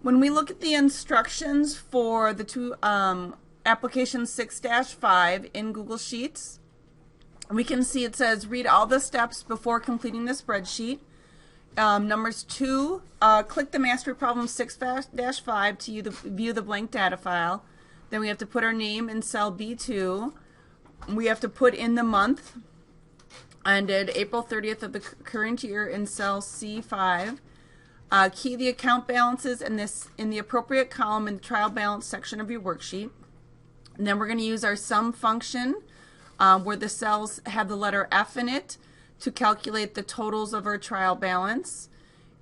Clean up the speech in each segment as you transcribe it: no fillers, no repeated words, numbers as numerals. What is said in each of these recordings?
When we look at the instructions for the two application 6-5 in Google Sheets, we can see it says read all the steps before completing the spreadsheet. Numbers 2, click the mastery problem 6-5 to view the blank data file. Then we have to put our name in cell B2. We have to put in the month ended April 30th of the current year in cell C5. Key the account balances in the appropriate column in the trial balance section of your worksheet. And then we're going to use our sum function where the cells have the letter F in it to calculate the totals of our trial balance.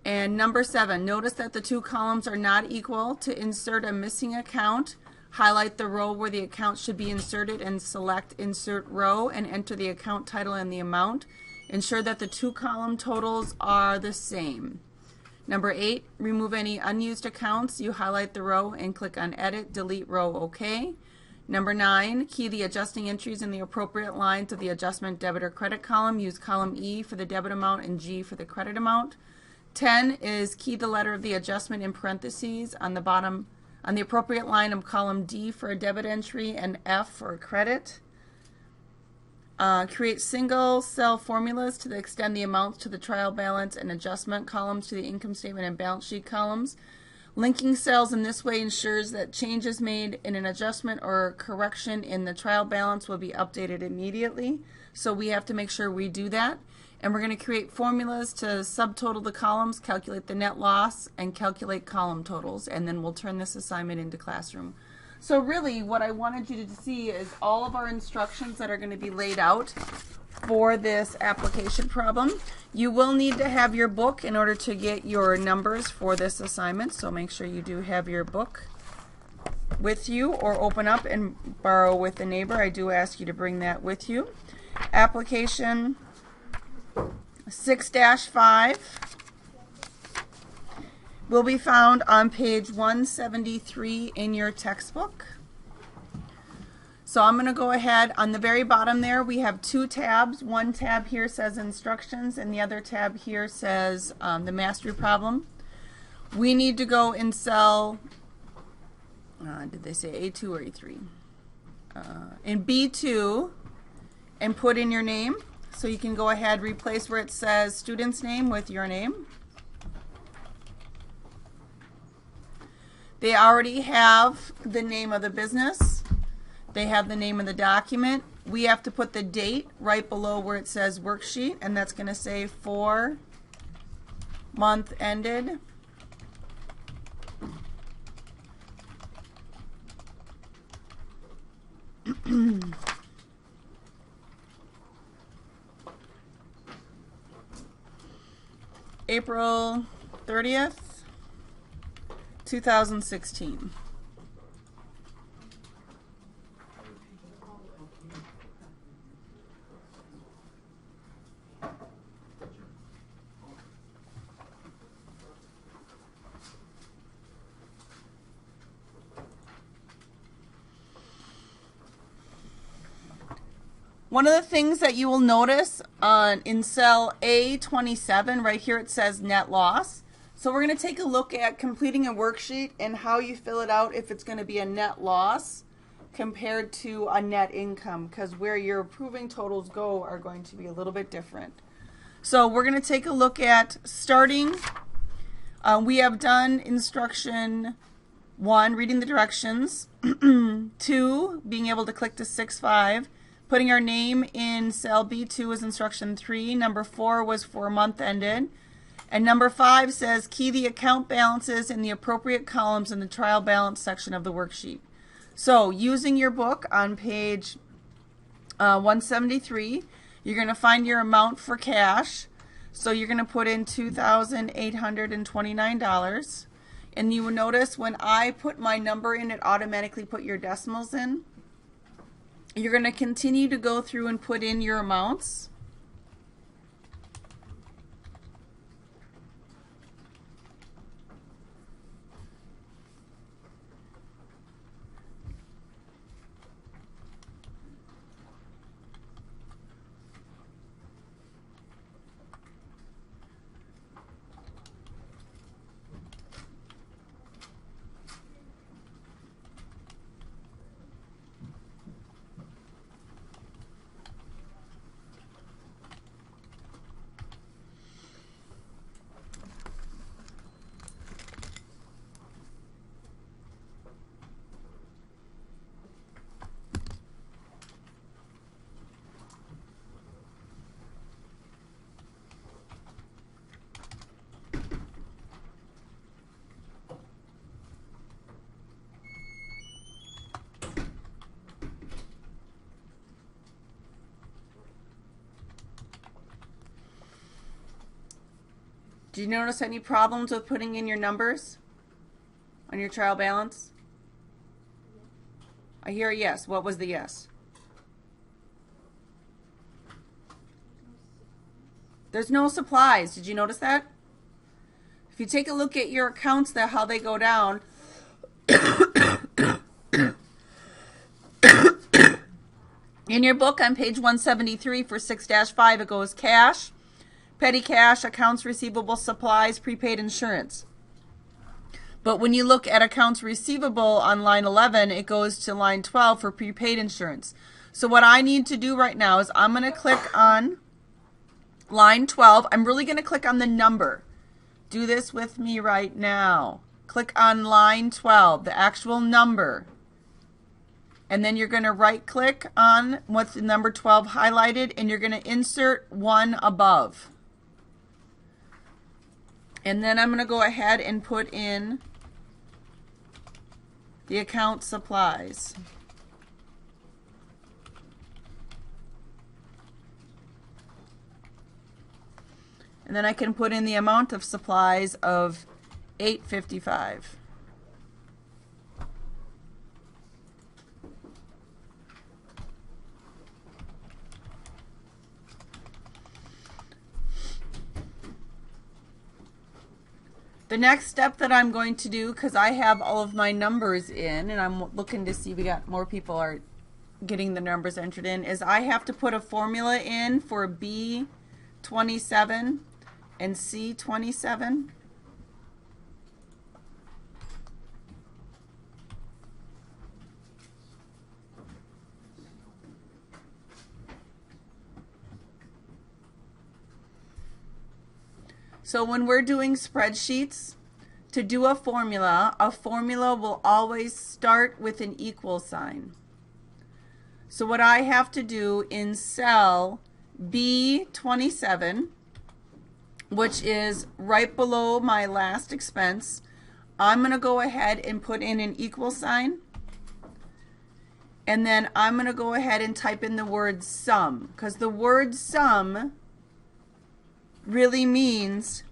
And number 7, notice that the two columns are not equal. To insert a missing account, highlight the row where the account should be inserted and select Insert Row and enter the account title and the amount. Ensure that the two column totals are the same. Number 8, remove any unused accounts. You highlight the row and click on Edit, Delete Row, OK. Number 9, key the adjusting entries in the appropriate lines of the adjustment debit or credit column. Use column E for the debit amount and G for the credit amount. 10 is key the letter of the adjustment in parentheses on the bottom, on the appropriate line of column D for a debit entry and F for a credit. Create single cell formulas to extend the amounts to the trial balance and adjustment columns to the income statement and balance sheet columns. Linking cells in this way ensures that changes made in an adjustment or correction in the trial balance will be updated immediately. So we have to make sure we do that. And we're going to create formulas to subtotal the columns, calculate the net loss, and calculate column totals. And then we'll turn this assignment into Classroom. So really what I wanted you to see is all of our instructions that are going to be laid out for this application problem. You will need to have your book in order to get your numbers for this assignment, so make sure you do have your book with you or open up and borrow with a neighbor. I do ask you to bring that with you. Application 6-5 will be found on page 173 in your textbook. So I'm going to go ahead. On the very bottom there we have two tabs. One tab here says instructions and the other tab here says the mastery problem. We need to go in cell, did they say A2 or A3? In B2 and put in your name. So you can go ahead, replace where it says student's name with your name. They already have the name of the business. They have the name of the document. We have to put the date right below where it says worksheet, and that's going to say 4 month ended. April 30th, 2016. One of the things that you will notice in cell A27, right here it says net loss. So we're going to take a look at completing a worksheet and how you fill it out if it's going to be a net loss compared to a net income, because where your approving totals go are going to be a little bit different. So we're going to take a look at starting. We have done instruction 1, reading the directions, 2, being able to click to 6-5. Putting our name in cell B2 was instruction 3. Number 4 was for month ended. And number 5 says key the account balances in the appropriate columns in the trial balance section of the worksheet. So using your book on page 173, you're going to find your amount for cash. So you're going to put in $2,829. And you will notice when I put my number in, it automatically put your decimals in. You're going to continue to go through and put in your amounts. Do you notice any problems with putting in your numbers on your trial balance? I hear a yes. What was the yes? There's no supplies. Did you notice that? If you take a look at your accounts, how they go down, in your book on page 173 for 6-5, it goes cash, petty cash, accounts receivable, supplies, prepaid insurance. But when you look at accounts receivable on line 11, it goes to line 12 for prepaid insurance. So what I need to do right now is I'm going to click on line 12. I'm really going to click on the number. Do this with me right now. Click on line 12, the actual number. And then you're going to right click on what's the number 12 highlighted, and you're going to insert one above. And then I'm going to go ahead and put in the account supplies. And then I can put in the amount of supplies of $8.55. The next step that I'm going to do, because I have all of my numbers in, and I'm looking to see we got more people are getting the numbers entered in, is I have to put a formula in for B27 and C27. So when we're doing spreadsheets, to do a formula will always start with an equal sign. So what I have to do in cell B27, which is right below my last expense, I'm going to go ahead and put in an equal sign. And then I'm going to go ahead and type in the word sum, because the word sum really means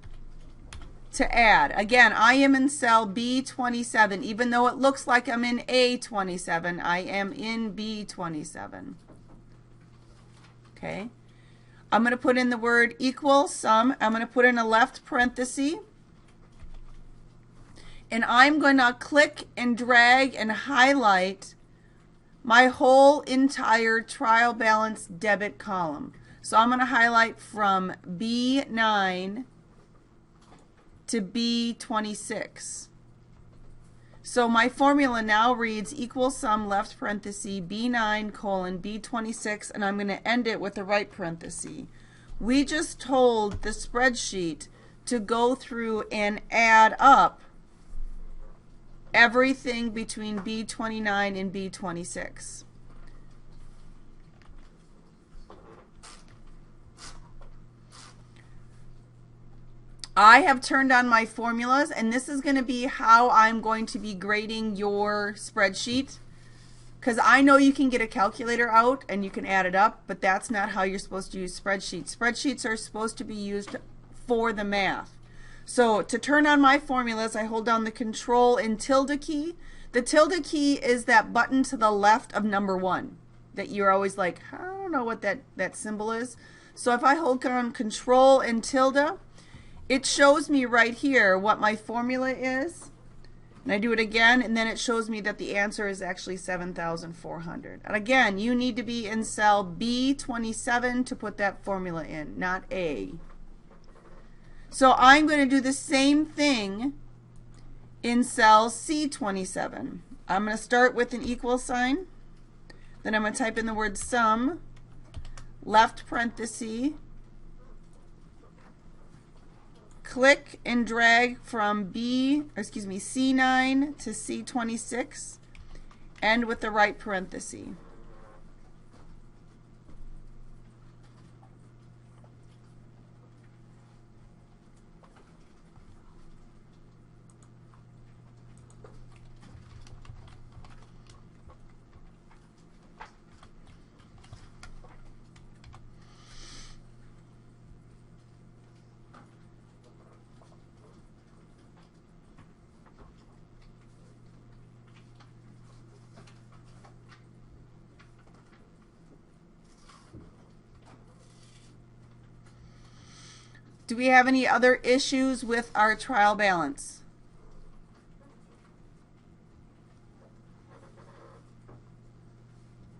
to add. Again, I am in cell B27. Even though it looks like I'm in A27, I am in B27. Okay. I'm going to put in the word equal sum. I'm going to put in a left parenthesis. And I'm going to click and drag and highlight my whole entire trial balance debit column. So I'm going to highlight from B9 to B26. So my formula now reads equal sum left parenthesis B9 colon B26, and I'm going to end it with a right parenthesis. We just told the spreadsheet to go through and add up everything between B29 and B26. I have turned on my formulas, and this is going to be how I'm going to be grading your spreadsheet, because I know you can get a calculator out and you can add it up, but that's not how you're supposed to use spreadsheets. Spreadsheets are supposed to be used for the math. So to turn on my formulas, I hold down the Control and tilde key. The tilde key is that button to the left of number 1 that you're always like, I don't know what that symbol is. So if I hold down Control and tilde, it shows me right here what my formula is. And I do it again, and then it shows me that the answer is actually 7,400. And again, you need to be in cell B27 to put that formula in, not A. So I'm going to do the same thing in cell C27. I'm going to start with an equal sign. Then I'm going to type in the word sum, left parenthesis, click and drag from C9 to C26, end with the right parenthesis. Do we have any other issues with our trial balance?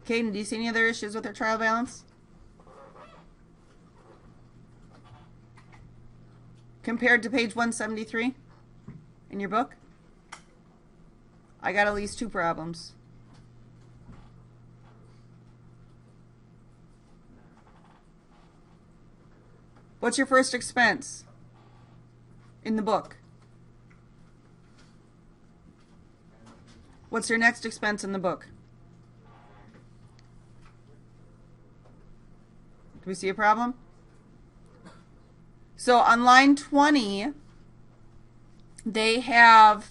Caden, do you see any other issues with our trial balance? Compared to page 173 in your book? I got at least 2 problems. What's your first expense in the book? What's your next expense in the book? Do we see a problem? So on line 20, they have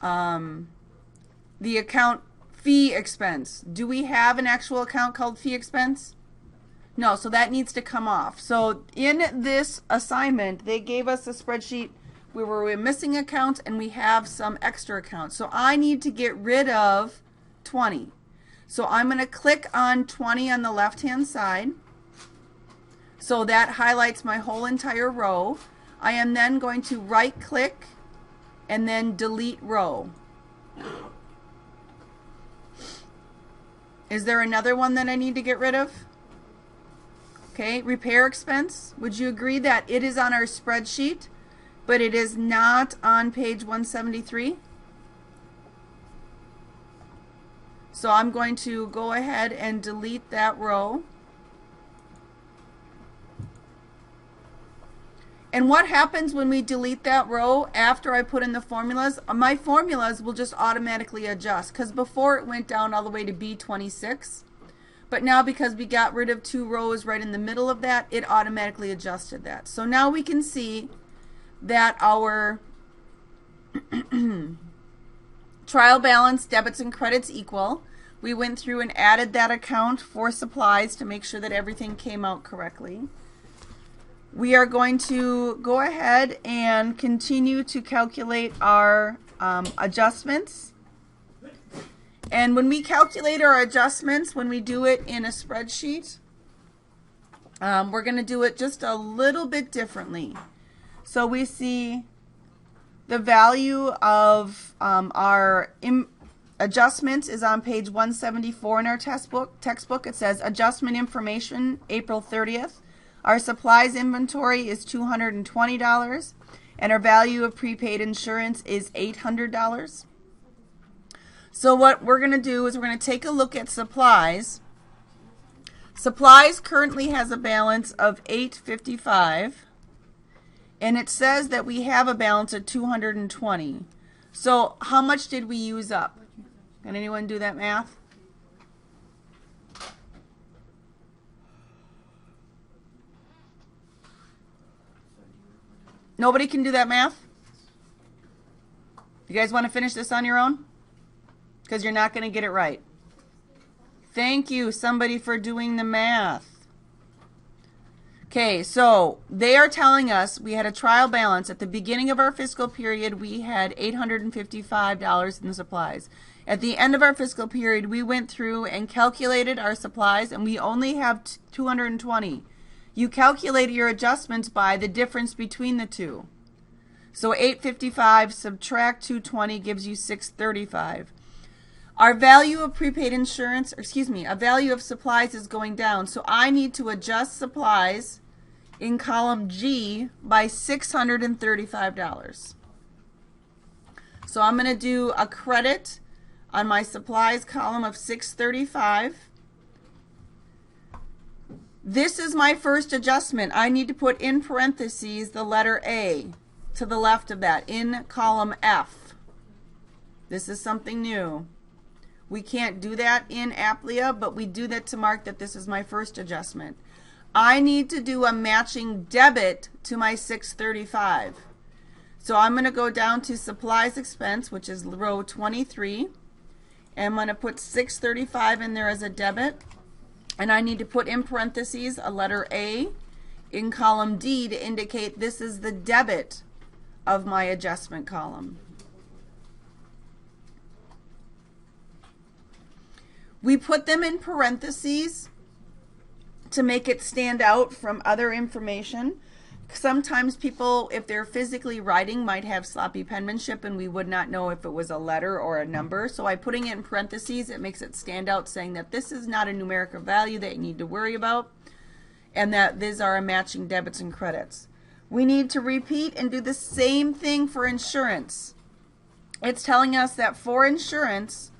the account fee expense. Do we have an actual account called fee expense? No, so that needs to come off. So in this assignment, they gave us a spreadsheet where we're missing accounts and we have some extra accounts. So I need to get rid of 20. So I'm going to click on 20 on the left-hand side. So that highlights my whole entire row. I am then going to right-click and then delete row. Is there another one that I need to get rid of? Okay, repair expense. Would you agree that it is on our spreadsheet, but it is not on page 173? So I'm going to go ahead and delete that row. And what happens when we delete that row after I put in the formulas? My formulas will just automatically adjust, because before it went down all the way to B26. But now because we got rid of 2 rows right in the middle of that, it automatically adjusted that. So now we can see that our trial balance debits and credits equal. We went through and added that account for supplies to make sure that everything came out correctly. We are going to go ahead and continue to calculate our adjustments. And when we calculate our adjustments, when we do it in a spreadsheet, we're going to do it just a little bit differently. So we see the value of our adjustments is on page 174 in our textbook. It says adjustment information, April 30th. Our supplies inventory is $220, and our value of prepaid insurance is $800. So what we're going to do is we're going to take a look at supplies. Supplies currently has a balance of $855, and it says that we have a balance of $220. So how much did we use up? Can anyone do that math? Nobody can do that math? You guys want to finish this on your own? Because you're not going to get it right. Thank you, somebody, for doing the math. Okay, so they are telling us we had a trial balance. At the beginning of our fiscal period, we had $855 in supplies. At the end of our fiscal period, we went through and calculated our supplies, and we only have $220. You calculate your adjustments by the difference between the two. So $855 subtract $220 gives you $635. Our value of prepaid insurance, our value of supplies is going down. So I need to adjust supplies in column G by $635. So I'm going to do a credit on my supplies column of $635. This is my first adjustment. I need to put in parentheses the letter A to the left of that in column F. This is something new. We can't do that in Applia, but we do that to mark that this is my first adjustment. I need to do a matching debit to my $635. So I'm going to go down to supplies expense, which is row 23. And I'm going to put $635 in there as a debit. And I need to put in parentheses a letter A in column D to indicate this is the debit of my adjustment column. We put them in parentheses to make it stand out from other information. Sometimes people, if they're physically writing, might have sloppy penmanship and we would not know if it was a letter or a number. So by putting it in parentheses, it makes it stand out, saying that this is not a numerical value that you need to worry about and that these are matching debits and credits. We need to repeat and do the same thing for insurance. It's telling us that for insurance,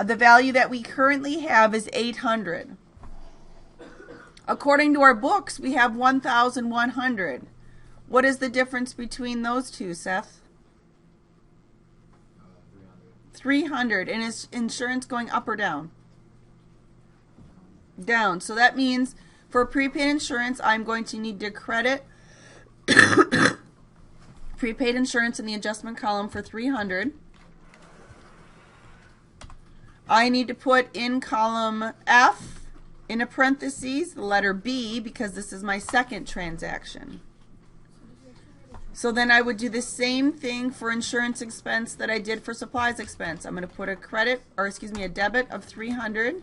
the value that we currently have is $800. According to our books, we have $1,100. What is the difference between those two, Seth? $300. And is insurance going up or down? Down. So that means for prepaid insurance, I'm going to need to credit prepaid insurance in the adjustment column for $300. I need to put in column F, in a parentheses, the letter B, because this is my second transaction. So then I would do the same thing for insurance expense that I did for supplies expense. I'm going to put a credit, or excuse me, a debit of $300.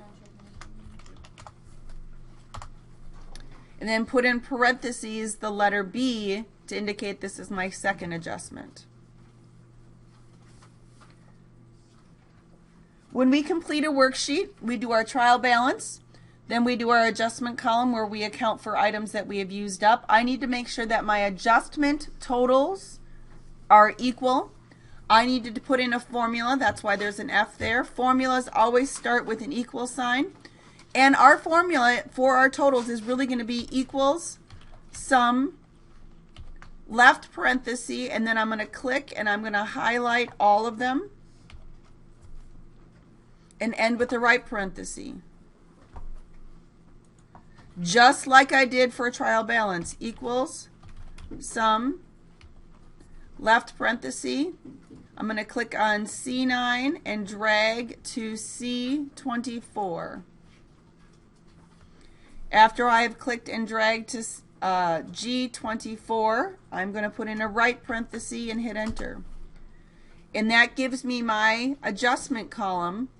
And then put in parentheses the letter B to indicate this is my second adjustment. When we complete a worksheet, we do our trial balance. Then we do our adjustment column where we account for items that we have used up. I need to make sure that my adjustment totals are equal. I needed to put in a formula. That's why there's an F there. Formulas always start with an equal sign. And our formula for our totals is really going to be equals, sum, left parenthesis, and then I'm going to click and I'm going to highlight all of them and end with the right parenthesis. Just like I did for a trial balance, equals, sum, left parenthesis. I'm going to click on C9 and drag to C24. After I have clicked and dragged to G24, I'm going to put in a right parenthesis and hit enter. And that gives me my adjustment column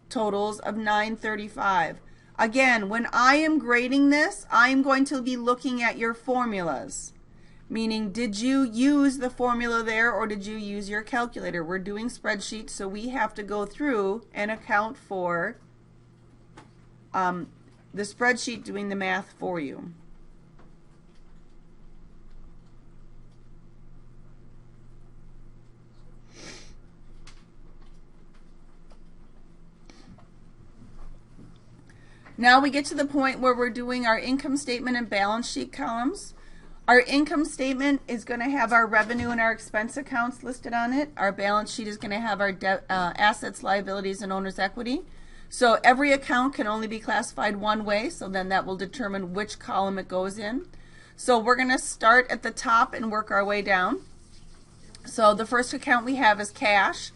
totals of 935. Again, when I am grading this, I am going to be looking at your formulas. Meaning, did you use the formula there or did you use your calculator? We're doing spreadsheets, so we have to go through and account for the spreadsheet doing the math for you. Now we get to the point where we're doing our income statement and balance sheet columns. Our income statement is going to have our revenue and our expense accounts listed on it. Our balance sheet is going to have our assets, liabilities, and owner's equity. So every account can only be classified one way, so then that will determine which column it goes in. So we're going to start at the top and work our way down. So the first account we have is cash.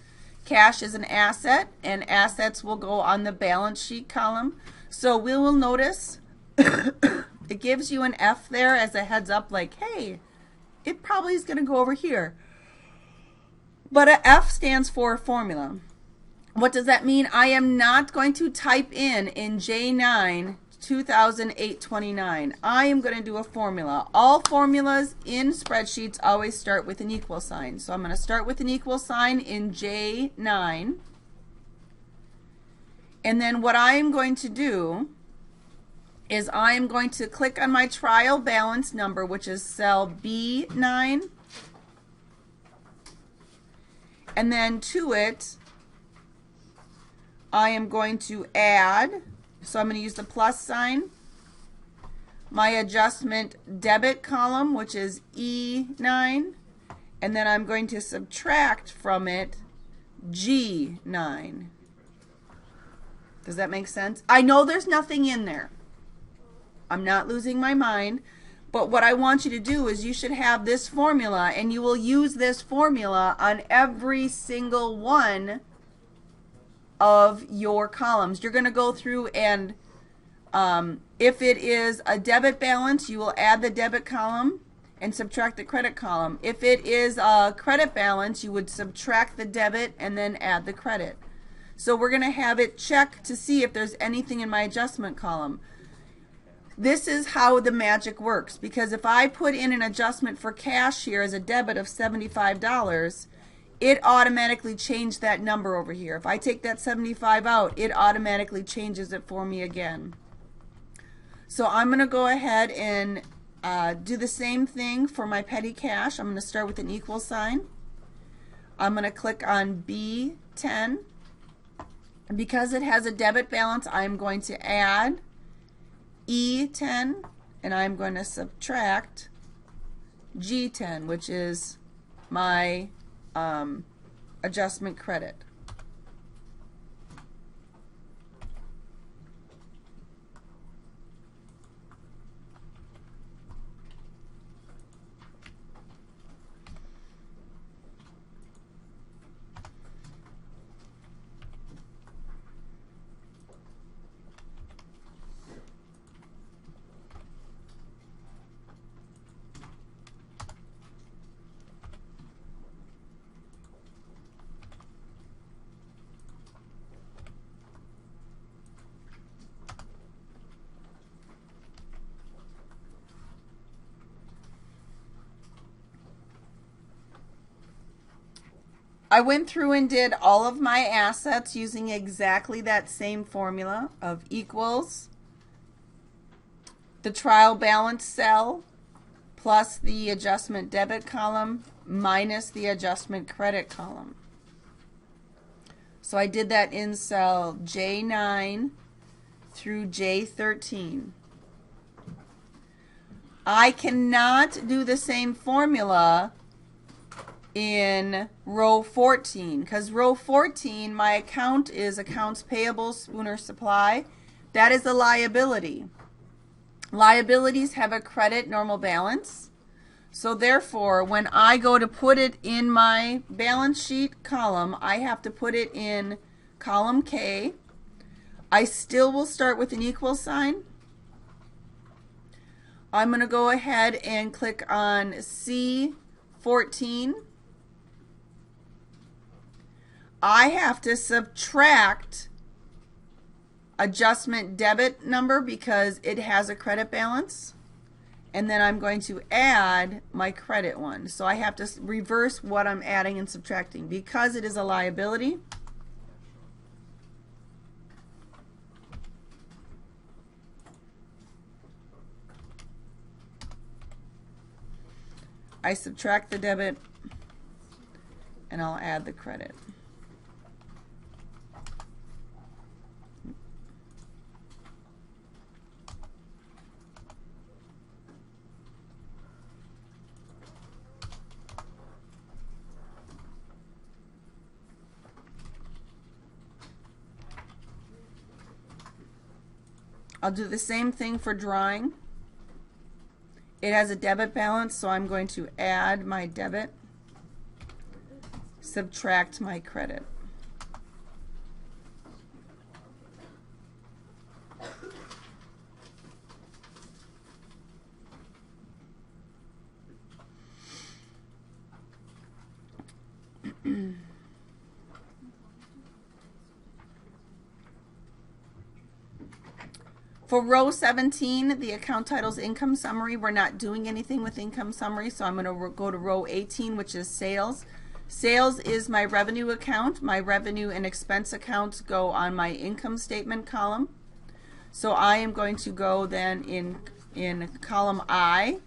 Cash is an asset, and assets will go on the balance sheet column. So we will notice it gives you an F there as a heads up, like, hey, it probably is going to go over here. But a F stands for formula. What does that mean? I am not going to type in J9 2008-29. I am going to do a formula. All formulas in spreadsheets always start with an equal sign. So I'm going to start with an equal sign in J9. And then what I am going to do is I am going to click on my trial balance number, which is cell B9. And then to it, I am going to add, so I'm going to use the plus sign, my adjustment debit column, which is E9. And then I'm going to subtract from it G9. Does that make sense? I know there's nothing in there. I'm not losing my mind. But what I want you to do is you should have this formula, and you will use this formula on every single one of your columns. You're going to go through and if it is a debit balance, you will add the debit column and subtract the credit column. If it is a credit balance, you would subtract the debit and then add the credit. So we're going to have it check to see if there's anything in my adjustment column. This is how the magic works, because if I put in an adjustment for cash here as a debit of $75, it automatically changed that number over here. If I take that 75 out, it automatically changes it for me again. So I'm going to go ahead and do the same thing for my petty cash. I'm going to start with an equal sign. I'm going to click on B10. Because it has a debit balance, I'm going to add E10, and I'm going to subtract G10, which is my adjustment credit. I went through and did all of my assets using exactly that same formula of equals the trial balance cell plus the adjustment debit column minus the adjustment credit column. So I did that in cell J9 through J13. I cannot do the same formula in row 14, because row 14, my account is accounts payable, Spooner Supply. That is a liability. Liabilities have a credit normal balance. So therefore, when I go to put it in my balance sheet column, I have to put it in column K. I still will start with an equal sign. I'm going to go ahead and click on C14. I have to subtract adjustment debit number because it has a credit balance, and then I'm going to add my credit one. So I have to reverse what I'm adding and subtracting. Because it is a liability, I subtract the debit and I'll add the credit. I'll do the same thing for drawing. It has a debit balance, so I'm going to add my debit, subtract my credit. For row 17, the account title's income summary, we're not doing anything with income summary, so I'm going to go to row 18, which is sales. Sales is my revenue account. My revenue and expense accounts go on my income statement column. So I am going to go then in column I18.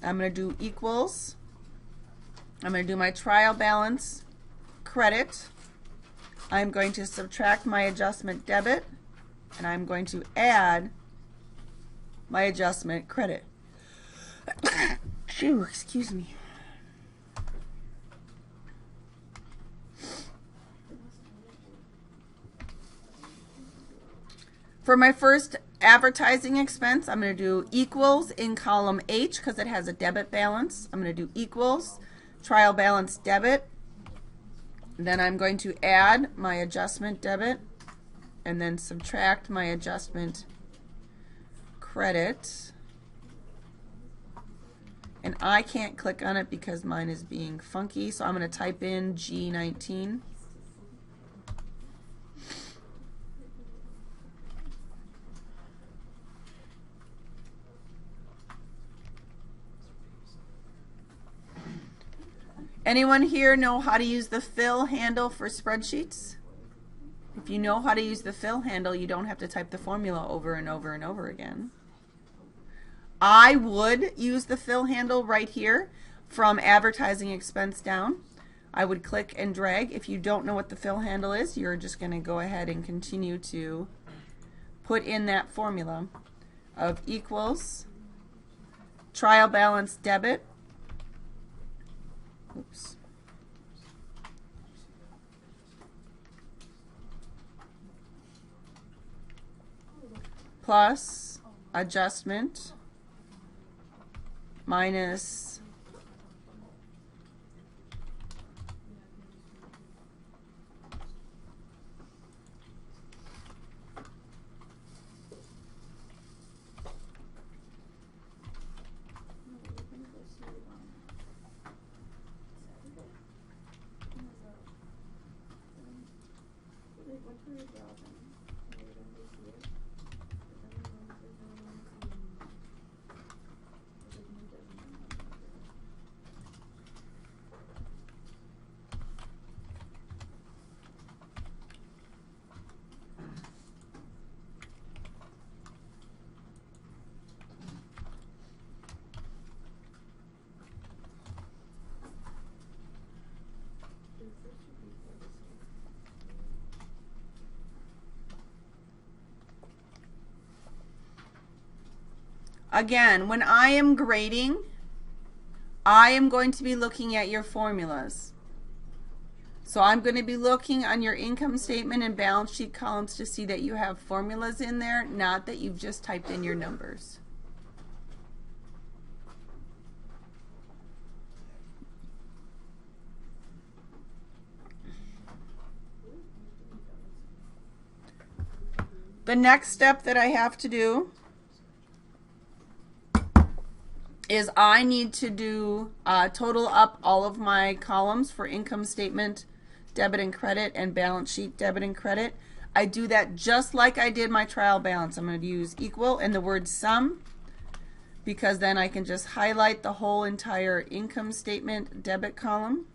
I'm going to do equals. I'm going to do my trial balance credit. I'm going to subtract my adjustment debit, and I'm going to add my adjustment credit. Phew, excuse me. For my first advertising expense, I'm going to do equals in column H because it has a debit balance. I'm going to do equals, trial balance debit. Then I'm going to add my adjustment debit and then subtract my adjustment credit. And I can't click on it because mine is being funky, so I'm going to type in G19. Anyone here know how to use the fill handle for spreadsheets? If you know how to use the fill handle, you don't have to type the formula over and over and over again. I would use the fill handle right here from advertising expense down. I would click and drag. If you don't know what the fill handle is, you're just going to go ahead and continue to put in that formula of equals trial balance debit. Oops. Plus adjustment minus Again, when I am grading, I am going to be looking at your formulas. So I'm going to be looking on your income statement and balance sheet columns to see that you have formulas in there, not that you've just typed in your numbers. The next step that I have to do is I need to do total up all of my columns for income statement, debit and credit, and balance sheet debit and credit. I do that just like I did my trial balance. I'm going to use equal and the word sum, because then I can just highlight the whole entire income statement debit column.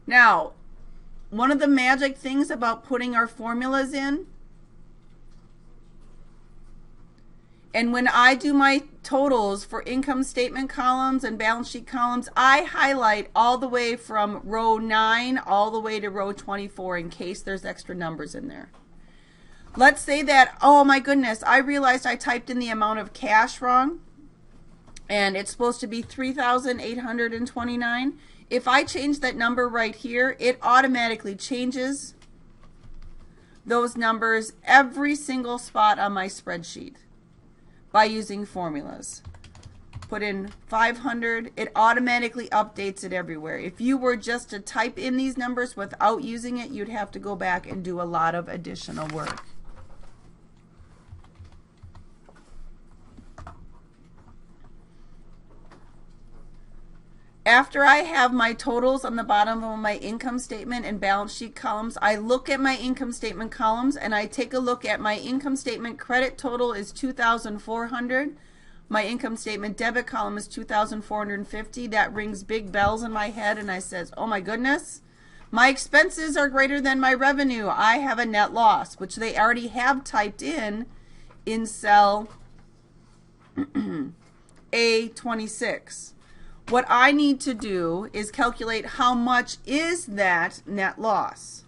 Now, one of the magic things about putting our formulas in, and when I do my totals for income statement columns and balance sheet columns, I highlight all the way from row 9 all the way to row 24 in case there's extra numbers in there. Let's say that, oh my goodness, I realized I typed in the amount of cash wrong, and it's supposed to be $3,829. If I change that number right here, it automatically changes those numbers every single spot on my spreadsheet by using formulas. Put in 500, it automatically updates it everywhere. If you were just to type in these numbers without using it, you'd have to go back and do a lot of additional work. After I have my totals on the bottom of my income statement and balance sheet columns, I look at my income statement columns and I take a look at my income statement credit total is $2,400. My income statement debit column is $2,450. That rings big bells in my head and I says, oh my goodness, my expenses are greater than my revenue. I have a net loss, which they already have typed in cell A26. What I need to do is calculate how much is that net loss.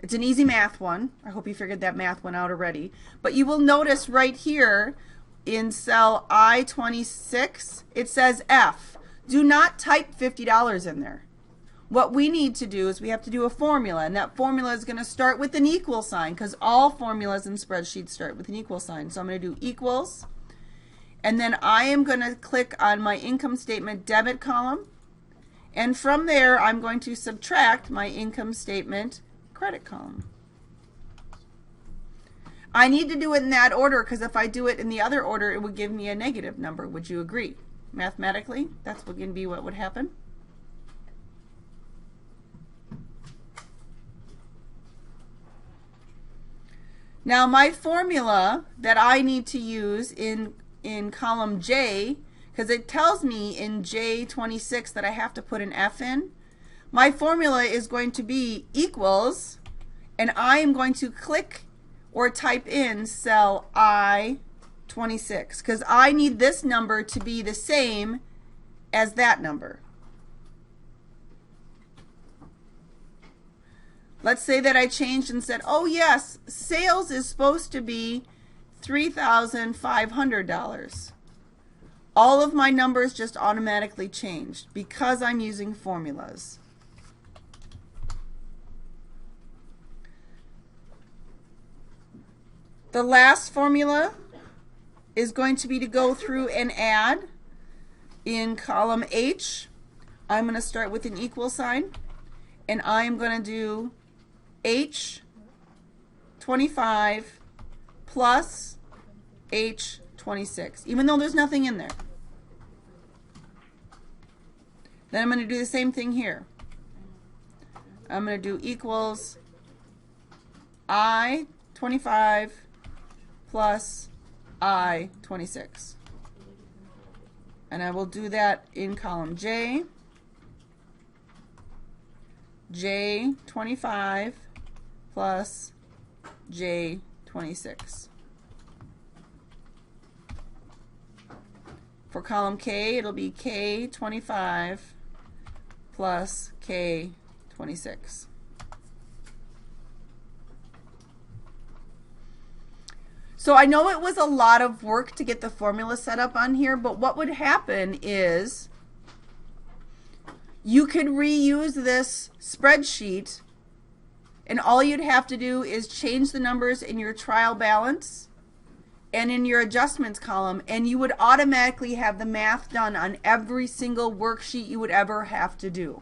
It's an easy math one. I hope you figured that math one out already. But you will notice right here in cell I-26, it says F. Do not type $50 in there. what we need to do is we have to do a formula, and that formula is going to start with an equal sign because all formulas in spreadsheets start with an equal sign. So I'm going to do equals, and then I am going to click on my income statement debit column, and from there I'm going to subtract my income statement credit column. I need to do it in that order because if I do it in the other order, it would give me a negative number. Would you agree? Mathematically, that's going to be what would happen. Now my formula that I need to use in column J, because it tells me in J26 that I have to put an F in, my formula is going to be equals, and I am going to click or type in cell I-26 because I need this number to be the same as that number. Let's say that I changed and said, oh yes, sales is supposed to be $3,500. All of my numbers just automatically changed because I'm using formulas. The last formula is going to be to go through and add. In column H, I'm going to start with an equal sign, and I am going to do H25 plus H26, even though there's nothing in there. Then I'm going to do the same thing here. I'm going to do equals I25 plus I26. And I will do that in column J, J25 plus J26. For column K, it'll be K25 plus K26. So I know it was a lot of work to get the formula set up on here, but what would happen is you could reuse this spreadsheet, and all you'd have to do is change the numbers in your trial balance and in your adjustments column, and you would automatically have the math done on every single worksheet you would ever have to do.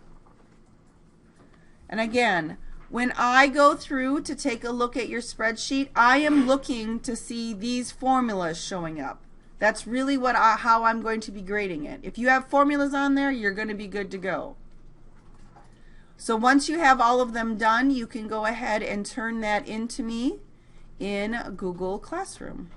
And again, when I go through to take a look at your spreadsheet, I am looking to see these formulas showing up. That's really how I'm going to be grading it. If you have formulas on there, you're going to be good to go. So once you have all of them done, you can go ahead and turn that into me in Google Classroom.